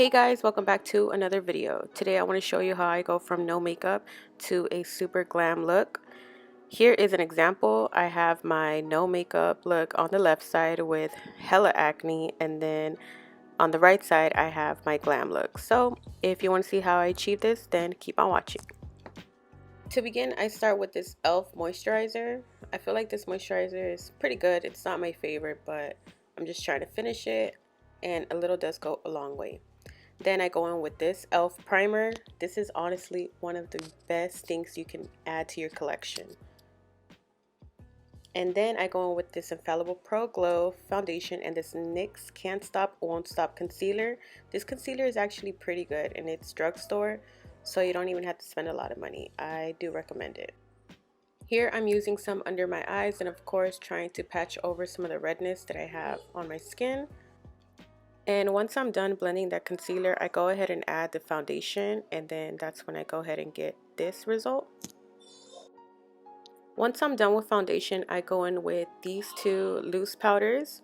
Hey guys, welcome back to another video. Today I want to show you how I go from no makeup to a super glam look. Here is an example. I have my no makeup look on the left side with hella acne, and then on the right side I have my glam look. So if you want to see how I achieve this, then keep on watching. To begin, I start with this e.l.f. moisturizer. I feel like this moisturizer is pretty good. It's not my favorite, but I'm just trying to finish it, and a little does go a long way. Then I go in with this e.l.f. primer. This is honestly one of the best things you can add to your collection. And then I go in with this Infallible Pro Glow foundation and this NYX Can't Stop Won't Stop concealer. This concealer is actually pretty good and it's drugstore, so you don't even have to spend a lot of money. I do recommend it. Here I'm using some under my eyes and of course trying to patch over some of the redness that I have on my skin. And once I'm done blending that concealer, I go ahead and add the foundation, and then that's when I go ahead and get this result. Once I'm done with foundation, I go in with these two loose powders.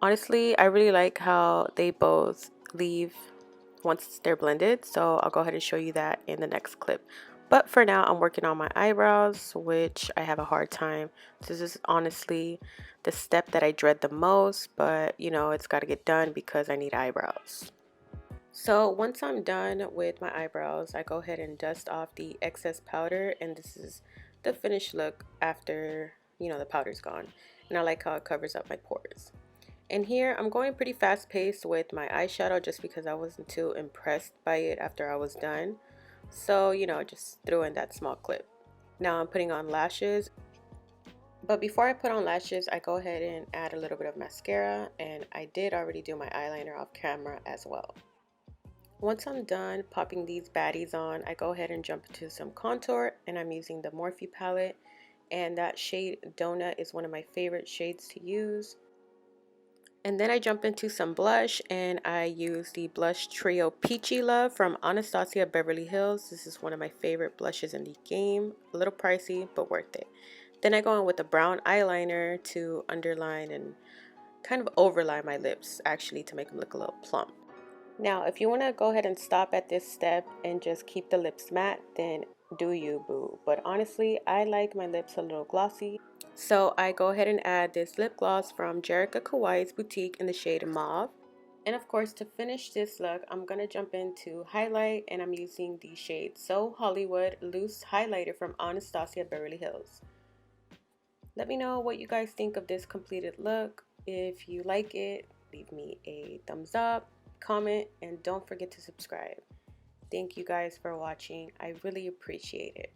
Honestly, I really like how they both leave once they're blended, so I'll go ahead and show you that in the next clip. But for now, I'm working on my eyebrows, which I have a hard time. This is honestly the step that I dread the most, but you know, it's got to get done because I need eyebrows. So once I'm done with my eyebrows, I go ahead and dust off the excess powder, and this is the finished look after, you know, the powder's gone. And I like how it covers up my pores. And here I'm going pretty fast paced with my eyeshadow just because I wasn't too impressed by it after I was done. So, you know, just threw in that small clip. Now I'm putting on lashes. But before I put on lashes, I go ahead and add a little bit of mascara, and I did already do my eyeliner off camera as well. Once I'm done popping these baddies on, I go ahead and jump into some contour, and I'm using the Morphe palette, and that shade Donut is one of my favorite shades to use. And then I jump into some blush, and I use the blush trio Peachy Love from Anastasia Beverly Hills. This is one of my favorite blushes in the game. A little pricey, but worth it. Then I go in with a brown eyeliner to underline and kind of overline my lips, actually, to make them look a little plump. Now, if you want to go ahead and stop at this step and just keep the lips matte, then do you, boo. But honestly, I like my lips a little glossy. So I go ahead and add this lip gloss from Jerica Kawaii's Boutique in the shade Mauve. And of course, to finish this look, I'm going to jump into highlight, and I'm using the shade So Hollywood Loose Highlighter from Anastasia Beverly Hills. Let me know what you guys think of this completed look. If you like it, leave me a thumbs up, comment, and don't forget to subscribe. Thank you guys for watching. I really appreciate it.